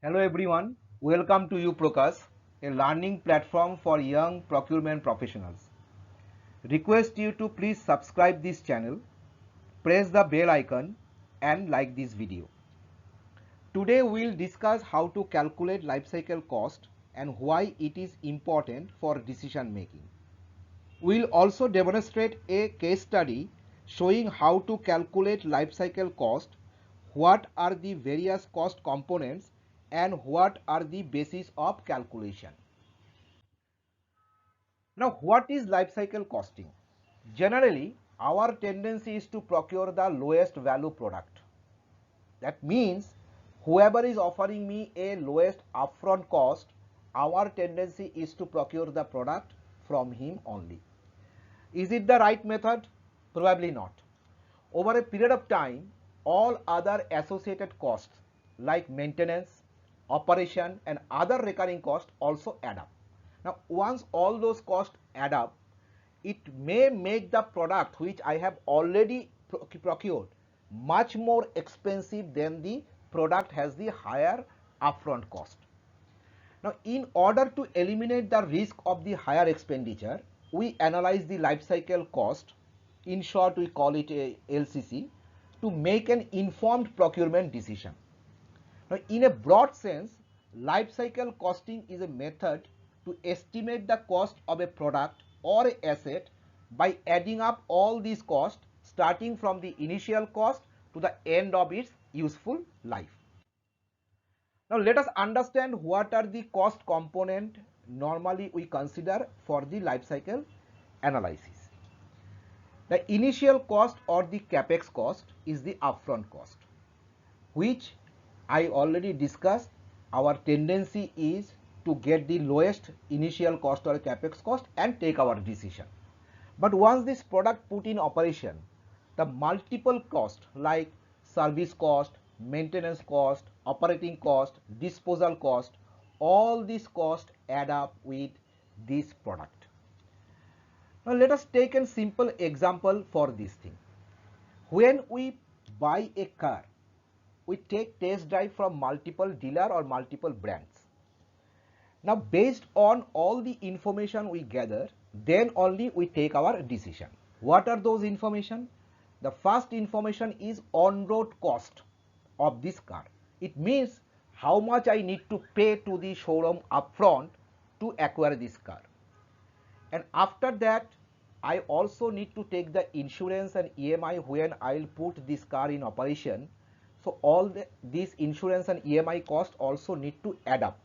Hello everyone, welcome to UProcast, a learning platform for young procurement professionals. Request you to please subscribe this channel, press the bell icon and like this video. Today we will discuss how to calculate life cycle cost and why it is important for decision making. We will also demonstrate a case study showing how to calculate life cycle cost, what are the various cost components and what are the basis of calculation. Now, what is life cycle costing? Generally, our tendency is to procure the lowest value product. That means whoever is offering me a lowest upfront cost, our tendency is to procure the product from him only. Is it the right method? Probably not. Over a period of time, all other associated costs like maintenance, operation and other recurring costs also add up. Now, once all those costs add up, it may make the product which I have already procured much more expensive than the product has the higher upfront cost. Now, in order to eliminate the risk of the higher expenditure, we analyze the life cycle cost, in short we call it a LCC, to make an informed procurement decision. Now, in a broad sense, life cycle costing is a method to estimate the cost of a product or an asset by adding up all these costs starting from the initial cost to the end of its useful life. Now let us understand what are the cost component normally we consider for the life cycle analysis. The initial cost or the capex cost is the upfront cost, which I already discussed. Our tendency is to get the lowest initial cost or capex cost and take our decision. But once this product put in operation, the multiple cost like service cost, maintenance cost, operating cost, disposal cost, all these costs add up with this product. Now let us take a simple example for this thing. When we buy a car, we take test drive from multiple dealer or multiple brands. Now based on all the information we gather, then only we take our decision. What are those information? The first information is on-road cost of this car. It means how much I need to pay to the showroom upfront to acquire this car. And after that, I also need to take the insurance and EMI when I'll put this car in operation. So all these insurance and EMI cost also need to add up.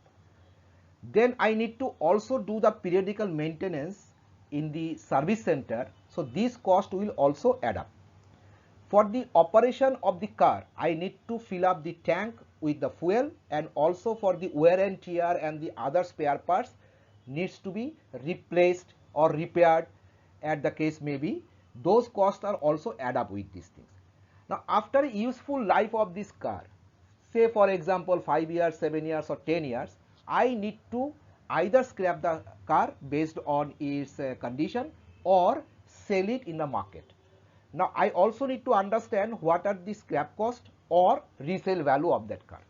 Then I need to also do the periodical maintenance in the service center. So this cost will also add up. For the operation of the car, I need to fill up the tank with the fuel, and also for the wear and tear and the other spare parts needs to be replaced or repaired at the case may be. Those costs are also add up with these things. Now after useful life of this car, say for example 5 years, 7 years or 10 years, I need to either scrap the car based on its condition or sell it in the market. Now I also need to understand what are the scrap cost or resale value of that car.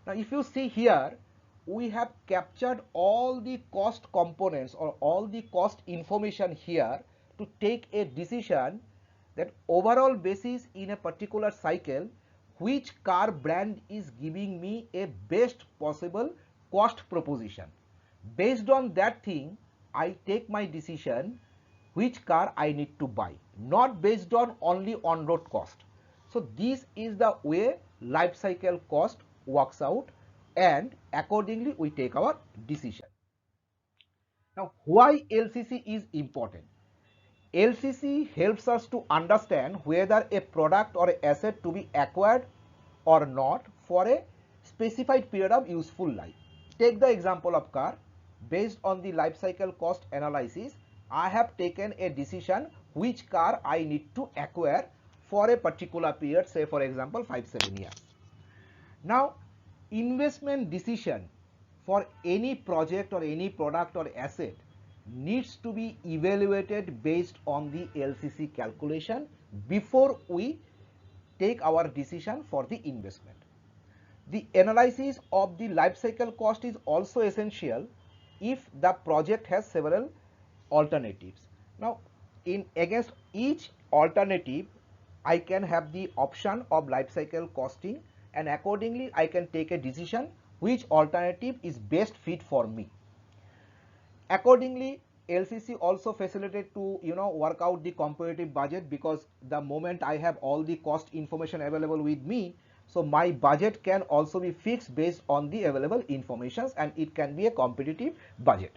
Now if you see here, we have captured all the cost components or all the cost information here to take a decision that overall basis in a particular cycle, which car brand is giving me a best possible cost proposition. Based on that thing, I take my decision which car I need to buy, not based on only on-road cost. So this is the way life cycle cost works out, and accordingly we take our decision. Now why LCC is important? LCC helps us to understand whether a product or an asset to be acquired or not for a specified period of useful life. Take the example of car. Based on the life cycle cost analysis, I have taken a decision which car I need to acquire for a particular period, say for example 5-7 years. Now investment decision for any project or any product or asset needs to be evaluated based on the LCC calculation before we take our decision for the investment. The analysis of the life cycle cost is also essential if the project has several alternatives. Now, in against each alternative, I can have the option of life cycle costing, and accordingly I can take a decision which alternative is best fit for me. Accordingly, LCC also facilitated to work out the comparative budget, because the moment I have all the cost information available with me, so my budget can also be fixed based on the available informations, and it can be a competitive budget.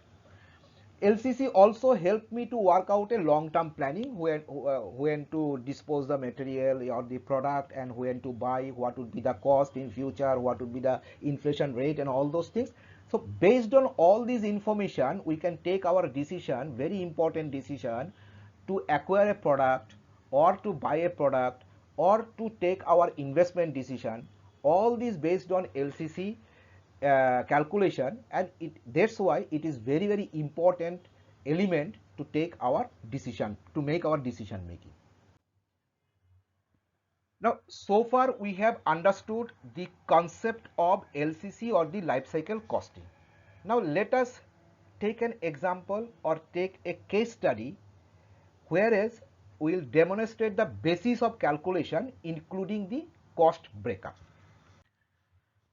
LCC also helped me to work out a long-term planning, when to dispose the material or the product, and when to buy, what would be the cost in future, what would be the inflation rate, and all those things. So based on all this information, we can take our decision, very important decision, to acquire a product or to buy a product or to take our investment decision. All this based on LCC calculation, and that's why it is very important element to take our decision, to make our decision making. Now, so far we have understood the concept of LCC or the life cycle costing. Now let us take an example or take a case study, whereas we will demonstrate the basis of calculation including the cost breakup.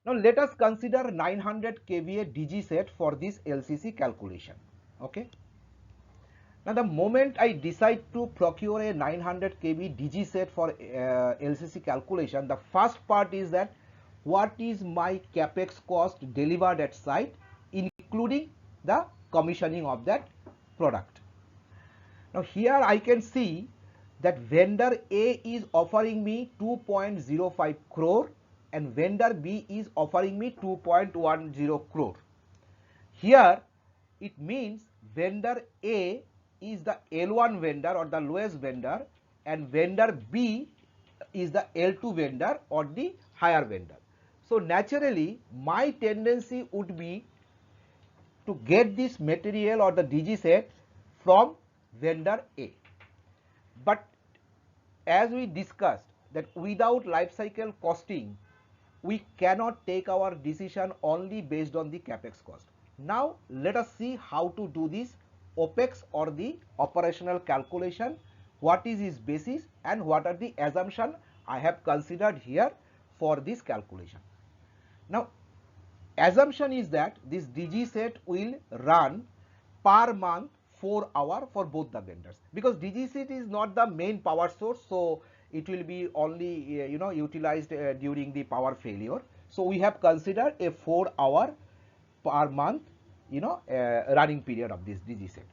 Now let us consider 900 kVA DG set for this LCC calculation. Okay. Now the moment I decide to procure a 900 kV DG set for LCC calculation, the first part is that what is my capex cost delivered at site, including the commissioning of that product. Now here I can see that vendor A is offering me 2.05 crore and vendor B is offering me 2.10 crore. Here it means vendor A is the L1 vendor or the lowest vendor, and vendor B is the L2 vendor or the higher vendor. So naturally my tendency would be to get this material or the DG set from vendor A. But as we discussed, that without life cycle costing, we cannot take our decision only based on the capex cost. Now let us see how to do this OPEX or the operational calculation, what is its basis and what are the assumptions I have considered here for this calculation. Now assumption is that this DG set will run per month 4 hours for both the vendors, because DG set is not the main power source, so it will be only utilized during the power failure. So we have considered a 4 hour per month running period of this DG set.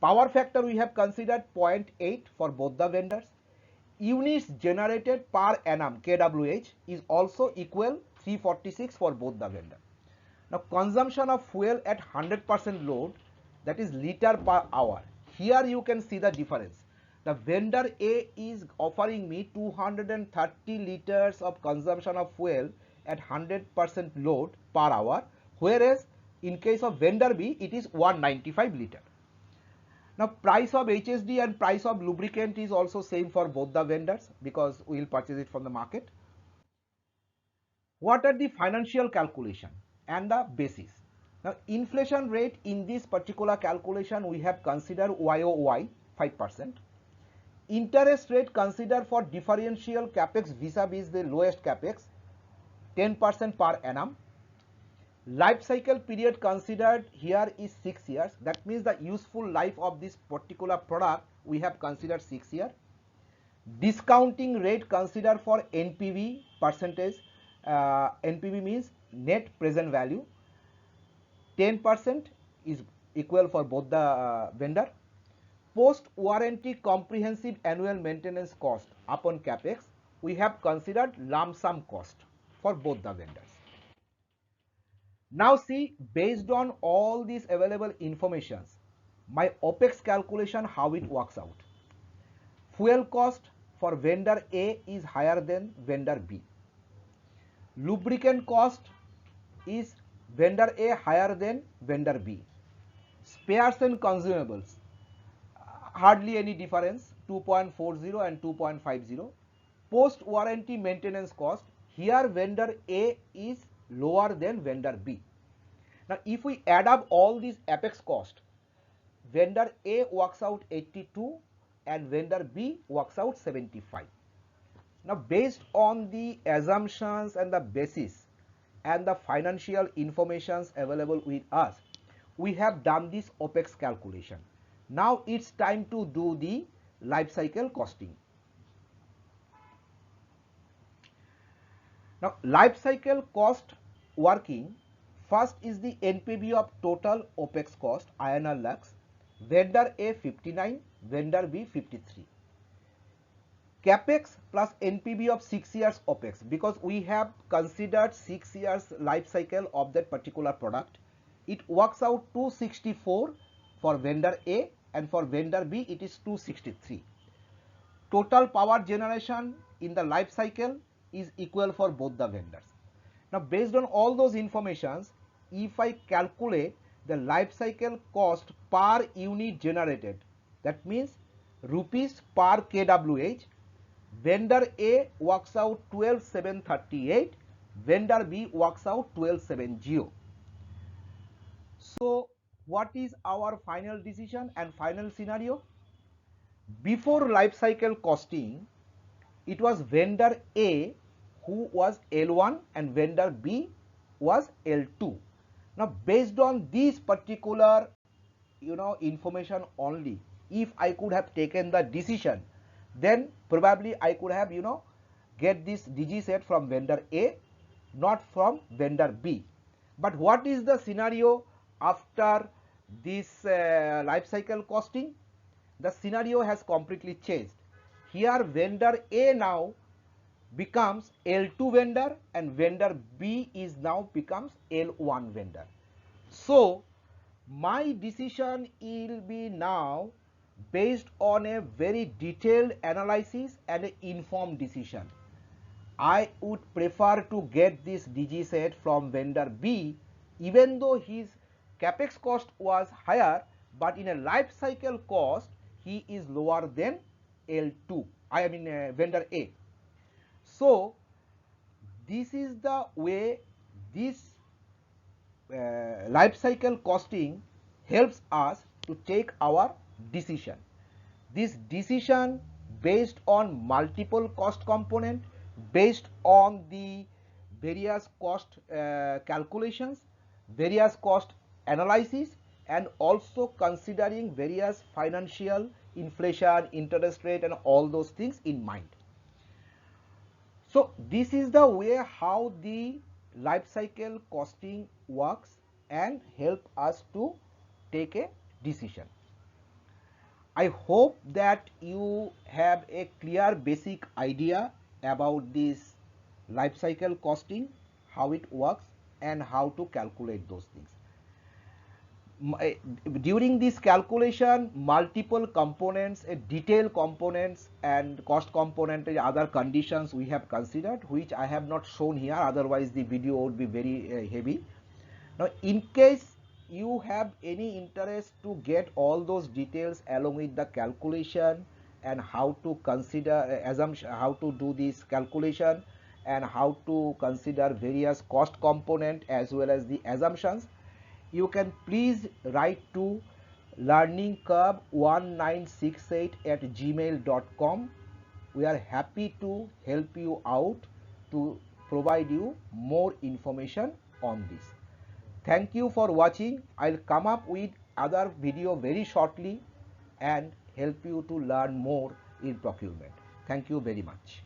Power factor we have considered 0.8 for both the vendors. Units generated per annum kWh is also equal 346 for both the vendors. Now consumption of fuel at 100% load, that is liter per hour. Here you can see the difference. The vendor A is offering me 230 liters of consumption of fuel at 100% load per hour, whereas in case of vendor B it is 195 liter. Now price of HSD and price of lubricant is also same for both the vendors, because we will purchase it from the market. What are the financial calculation and the basis? Now inflation rate in this particular calculation we have considered YOY 5%. Interest rate considered for differential capex vis-a-vis the lowest capex 10% per annum. Life cycle period considered here is 6 years. That means the useful life of this particular product we have considered 6 years. Discounting rate considered for NPV percentage. NPV means net present value. 10% is equal for both the vendor. Post warranty comprehensive annual maintenance cost upon capex, we have considered lump sum cost for both the vendors. Now see, based on all these available informations, my OPEX calculation, how it works out. Fuel cost for vendor A is higher than vendor B. Lubricant cost is vendor A higher than vendor B. Spares and consumables, hardly any difference, 2.40 and 2.50. Post warranty maintenance cost, Here vendor A is lower than vendor B. Now if we add up all these apex cost, vendor A works out 82 and vendor B works out 75. Now based on the assumptions and the basis and the financial informations available with us, we have done this OPEX calculation. Now it's time to do the life cycle costing. Now life cycle cost working, first is the NPV of total OPEX cost INR lakhs, vendor A 59, vendor B 53. Capex plus NPV of 6 years OPEX, because we have considered 6 years life cycle of that particular product. It works out 264 for vendor A and for vendor B it is 263. Total power generation in the life cycle is equal for both the vendors. Now based on all those informations, if I calculate the life cycle cost per unit generated, that means rupees per kWh, vendor A works out 12,738, vendor B works out 12,770. So what is our final decision and final scenario? Before life cycle costing, it was vendor A who was L1 and vendor B was L2. Now based on this particular information only, if I could have taken the decision, then probably I could have get this DG set from vendor A, not from vendor B. But what is the scenario after this life cycle costing? The scenario has completely changed. Here vendor A now becomes L2 vendor and vendor B is now becomes L1 vendor. So my decision will be now based on a very detailed analysis and an informed decision. I would prefer to get this DG set from vendor B, even though his capex cost was higher, but in a life cycle cost he is lower than L2, vendor A. So this is the way this life cycle costing helps us to take our decision. This decision based on multiple cost component, based on the various cost calculations, various cost analysis, and also considering various financial, inflation, interest rate and all those things in mind. So this is the way how the life cycle costing works and help us to take a decision. I hope that you have a clear basic idea about this life cycle costing, how it works and how to calculate those things. During this calculation, multiple components, detailed components and cost component and other conditions we have considered, which I have not shown here, otherwise the video would be very heavy. Now in case you have any interest to get all those details along with the calculation and how to consider assumption, how to do this calculation and how to consider various cost component as well as the assumptions, you can please write to learningcurve1968@gmail.com. We are happy to help you out to provide you more information on this. Thank you for watching. I'll come up with other video very shortly and help you to learn more in procurement. Thank you very much.